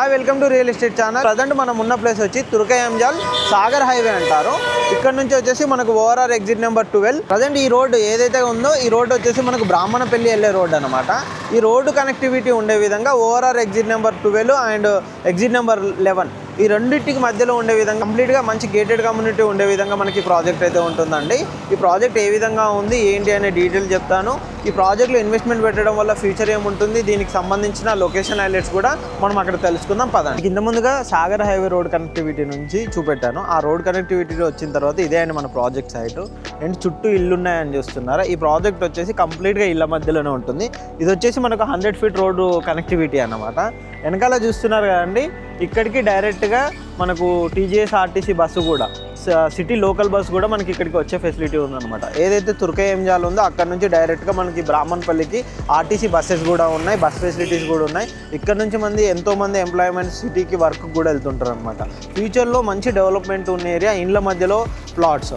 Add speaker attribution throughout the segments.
Speaker 1: Hi welcome to real estate channel. Present మనం ఉన్న place వచ్చి తుర్కయంజల్ సాగర్ హైవే అంటారు. ఇక్కడ నుంచి వచ్చేసి మనకు ఓఆర్ఆర్ ఎగ్జిట్ నెంబర్ 12. ప్రజెంట్ ఈ రోడ్డు ఏదైతే ఉందో ఈ రోడ్డు వచ్చేసి మనకు బ్రాహ్మణపల్లి వెళ్ళే రోడ్డు అనమాట. ఈ రోడ్డు కనెక్టివిటీ ఉండే విధంగా ORR exit number 12 and exit number 11 ఈ రెండింటికి మధ్యలో ఉండే విధంగా కంప్లీట్గా మంచి గేటెడ్ కమ్యూనిటీ ఉండే విధంగా మనకి ప్రాజెక్ట్ అయితే ఉంటుందండి. ఈ ప్రాజెక్ట్ ఏ విధంగా ఉంది ఏంటి అనే డీటెయిల్ చెప్తాను. ఈ ప్రాజెక్ట్లో ఇన్వెస్ట్మెంట్ పెట్టడం వల్ల ఫ్యూచర్ ఏముంటుంది, దీనికి సంబంధించిన లొకేషన్ హైలైట్స్ కూడా మనం అక్కడ తెలుసుకుందాం పదండి. కింద ముందుగా సాగర్ హైవే రోడ్ కనెక్టివిటీ నుంచి చూపెట్టాను. ఆ రోడ్ కనెక్టివిటీ వచ్చిన తర్వాత ఇదే అండి మన ప్రాజెక్ట్ సైట్. అండ్ చుట్టూ ఇల్లు ఉన్నాయని చూస్తున్నారా. ఈ ప్రాజెక్ట్ వచ్చేసి కంప్లీట్గా ఇళ్ళ మధ్యలోనే ఉంటుంది. ఇది వచ్చేసి మనకు 100 feet రోడ్డు కనెక్టివిటీ అన్నమాట. వెనకాల చూస్తున్నారు కదండి, ఇక్కడికి డైరెక్ట్గా మనకు టీజీఎస్ఆర్టీసీ బస్సు కూడా సిటీ లోకల్ బస్సు కూడా మనకి ఇక్కడికి వచ్చే ఫెసిలిటీ ఉందన్నమాట. ఏదైతే తుర్కయంజల్ ఉందో అక్కడ నుంచి డైరెక్ట్గా మనకి బ్రాహ్మణపల్లికి ఆర్టీసీ బస్సెస్ కూడా ఉన్నాయి, బస్ ఫెసిలిటీస్ కూడా ఉన్నాయి. ఇక్కడ నుంచి ఎంతోమంది ఎంప్లాయ్మెంట్ సిటీకి వర్క్ కూడా వెళ్తుంటారు అనమాట. ఫ్యూచర్లో మంచి డెవలప్మెంట్ ఉన్న ఏరియా, ఇండ్ల మధ్యలో ప్లాట్స్.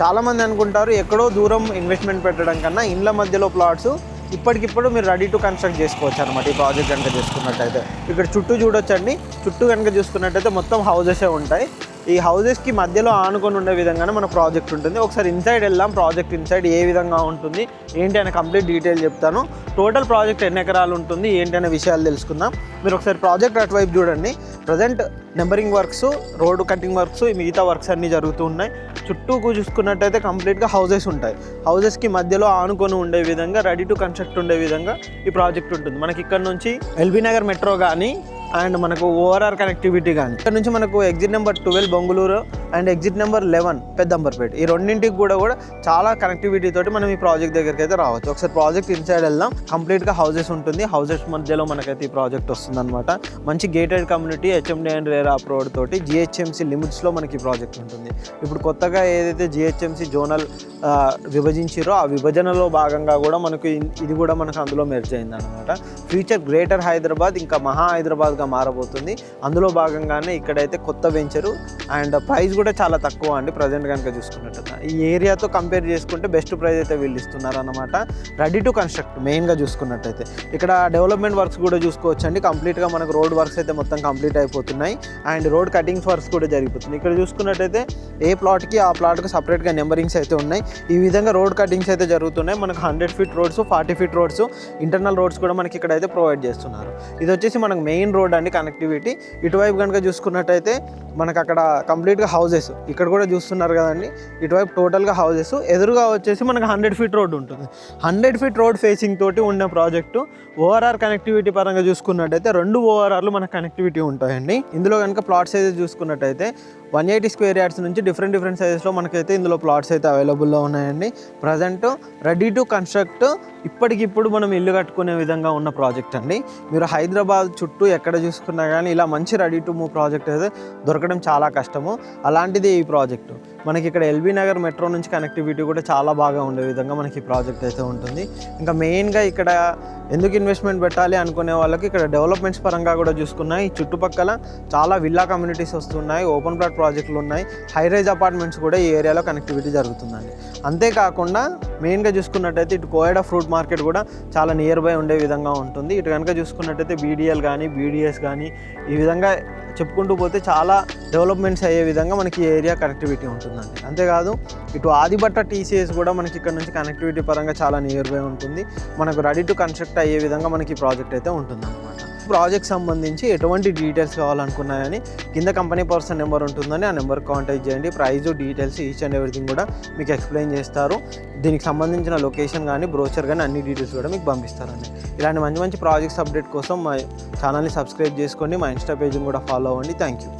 Speaker 1: చాలామంది అనుకుంటారు ఎక్కడో దూరం ఇన్వెస్ట్మెంట్ పెట్టడం కన్నా ఇండ్ల మధ్యలో ప్లాట్స్ ఇప్పటికిప్పుడు మీరు రెడీ టు కన్స్ట్రక్ట్ చేసుకోవచ్చు అనమాట. ఈ ప్రాజెక్ట్ కనుక చూసుకున్నట్టయితే ఇక్కడ చుట్టూ చూడొచ్చండి. చుట్టూ కనుక చూసుకున్నట్టయితే మొత్తం హౌజెసే ఉంటాయి. ఈ హౌజెస్కి మధ్యలో ఆనుకొని ఉండే విధంగానే మన ప్రాజెక్ట్ ఉంటుంది. ఒకసారి ఇన్సైడ్ వెళ్దాం. ప్రాజెక్ట్ ఇన్సైడ్ ఏ విధంగా ఉంటుంది ఏంటి అనే కంప్లీట్ డీటెయిల్ చెప్తాను. టోటల్ ప్రాజెక్ట్ ఎన్ని ఎకరాలు ఉంటుంది ఏంటి అనే విషయాలు తెలుసుకుందాం. మీరు ఒకసారి ప్రాజెక్ట్ అటువైపు చూడండి. Present numbering works, road cutting works, మిగతా వర్క్స్ అన్నీ జరుగుతూ ఉన్నాయి. చుట్టూ చూసుకున్నట్టయితే కంప్లీట్గా హౌజెస్ ఉంటాయి. హౌజెస్కి మధ్యలో ఆనుకొని ఉండే విధంగా రెడీ టు కన్స్ట్రక్ట్ ఉండే విధంగా ఈ ప్రాజెక్ట్ ఉంటుంది. మనకి ఇక్కడ నుంచి ఎల్బీ నగర్ మెట్రో కానీ అండ్ మనకు ఓఆర్ఆర్ కనెక్టివిటీ కానీ ఇక్కడ నుంచి మనకు exit number 12 Bongulur and exit number 11 Peddamberpet ఈ రెండింటికి కూడా చాలా కనెక్టివిటీ తోటి మనం ఈ ప్రాజెక్ట్ దగ్గరికి అయితే రావచ్చు. ఒకసారి ప్రాజెక్ట్ ఇన్సైడ్ వెళ్దాం. కంప్లీట్గా హౌజెస్ ఉంటుంది. హౌజెస్ మధ్యలో మనకైతే ఈ ప్రాజెక్ట్ వస్తుంది అనమాట. మంచి gated community HMD and RERA approved తోటి జిహెచ్ఎంసీ లిమిట్స్లో మనకి ఈ ప్రాజెక్ట్ ఉంటుంది. ఇప్పుడు కొత్తగా ఏదైతే జిహెచ్ఎంసీ జోనల్ విభజించారో ఆ విభజనలో భాగంగా కూడా మనకు ఇది కూడా మనకు అందులో మెర్జ్ అయింది అనమాట. ఫ్యూచర్ గ్రేటర్ హైదరాబాద్ ఇంకా మహా హైదరాబాద్గా మారబోతుంది. అందులో భాగంగానే ఇక్కడైతే కొత్త వెంచరు అండ్ ప్రైస్ కూడా చాలా తక్కువ అండి. ప్రజెంట్ కనుక చూసుకున్నట్టు ఈ ఏరియాతో కంపేర్ చేసుకుంటే బెస్ట్ ప్రైస్ అయితే వీళ్ళు ఇస్తున్నారు అనమాట. రెడీ టు కన్స్ట్రక్ట్ మెయిన్గా చూసుకున్నట్టయితే ఇక్కడ డెవలప్మెంట్ వర్క్స్ కూడా చూసుకోవచ్చు అండి. కంప్లీట్గా మనకు రోడ్ వర్క్స్ అయితే మొత్తం కంప్లీట్ అయిపోతున్నాయి అండ్ రోడ్ కటింగ్స్ వర్క్స్ కూడా జరిగిపోతుంది. ఇక్కడ చూసుకున్నట్టయితే ఏ ప్లాట్కి ఆ ప్లాట్కి సపరేట్గా నెంబరింగ్స్ అయితే ఉన్నాయి. ఈ విధంగా రోడ్ కటింగ్స్ అయితే జరుగుతున్నాయి. మనకు 100 feet roads, 40 feet roads, internal roads కూడా మనకి ఇక్కడ అయితే ప్రొవైడ్ చేస్తున్నారు. ఇది వచ్చేసి మనకు మెయిన్ రోడ్ అండి కనెక్టివిటీ. ఇటువైపు కనుక చూసుకున్నట్టయితే మనకు అక్కడ కంప్లీట్గా హౌజెస్ ఇక్కడ కూడా చూస్తున్నారు కదండి. ఇటువైపు టోటల్గా హౌజెస్, ఎదురుగా వచ్చేసి మనకు 100 feet రోడ్ ఉంటుంది. 100 feet రోడ్ ఫేసింగ్ తోటి ఉన్న ప్రాజెక్టు. ఓఆర్ఆర్ కనెక్టివిటీ పరంగా చూసుకున్నట్టయితే 2 ఓఆర్ఆర్లు మనకు కనెక్టివిటీ ఉంటాయండి. ఇందులో కనుక ప్లాట్ సైజెస్ చూసుకున్నట్టయితే 180 square yards నుంచి డిఫరెంట్ సైజెస్లో మనకైతే ఇందులో ప్లాట్స్ అయితే అవైలబుల్లో ఉన్నాయండి. ప్రజెంట్ రెడీ టు కన్స్ట్రక్ట్ ఇప్పటికిప్పుడు మనం ఇల్లు కట్టుకునే విధంగా ఉన్న ప్రాజెక్ట్ అండి. మీరు హైదరాబాద్ చుట్టూ ఎక్కడ చూసుకున్నా కానీ ఇలా మంచి రెడీ టు మూవ్ ప్రాజెక్ట్ అయితే దొరకడం చాలా కష్టము. అలాంటిది ఈ ప్రాజెక్టు. మనకి ఇక్కడ ఎల్బీ నగర్ మెట్రో నుంచి కనెక్టివిటీ కూడా చాలా బాగా ఉండే విధంగా మనకి ఈ ప్రాజెక్ట్ అయితే ఉంటుంది. ఇంకా మెయిన్గా ఇక్కడ ఎందుకు ఇన్వెస్ట్మెంట్ పెట్టాలి అనుకునే వాళ్ళకి ఇక్కడ డెవలప్మెంట్స్ పరంగా కూడా చూసుకున్నాయి. ఈ చుట్టుపక్కల చాలా విల్లా కమ్యూనిటీస్ వస్తున్నాయి, ఓపెన్ ప్లాట్ ప్రాజెక్టులు ఉన్నాయి, హై రైజ్ అపార్ట్మెంట్స్ కూడా ఈ ఏరియాలో కనెక్టివిటీ జరుగుతుందండి. అంతేకాకుండా మెయిన్గా చూసుకున్నట్టయితే ఇటు కోయడా ఫ్రూట్ మార్కెట్ కూడా చాలా నియర్ బై ఉండే విధంగా ఉంటుంది. ఇటు కనుక చూసుకున్నట్టయితే బీడీఎల్ కానీ బీడీఎస్ కానీ ఈ విధంగా చెప్పుకుంటూ పోతే చాలా డెవలప్మెంట్స్ అయ్యే విధంగా మనకి ఈ ఏరియా కనెక్టివిటీ ఉంటుందండి. అంతేకాదు ఇటు ఆదిబట్ట టీసీఎస్ కూడా మనకి ఇక్కడ నుంచి కనెక్టివిటీ పరంగా చాలా నియర్ బై ఉంటుంది. మనకు రెడీ టు కన్స్ట్రక్ట్ అయ్యే విధంగా మనకి ఈ ప్రాజెక్ట్ అయితే ఉంటుందన్నమాట. ప్రాజెక్ట్ సంబంధించి ఎటువంటి డీటెయిల్స్ కావాలనుకున్నాయని కింద కంపెనీ పర్సన్ నెంబర్ ఉంటుందని ఆ నెంబర్కి కాంటాక్ట్ చేయండి. Price, details, each and everything కూడా మీకు ఎక్స్ప్లెయిన్ చేస్తారు. దీనికి సంబంధించిన లొకేషన్ కానీ బ్రోచర్ కానీ అన్ని డీటెయిల్స్ కూడా మీకు పంపిస్తారండి. ఇలాంటి మంచి ప్రాజెక్ట్స్ అప్డేట్ కోసం మా ఛానల్ని సబ్స్క్రైబ్ చేసుకోండి. మా ఇన్స్టా పేజ్ని కూడా ఫాలో అవ్వండి. Thank you.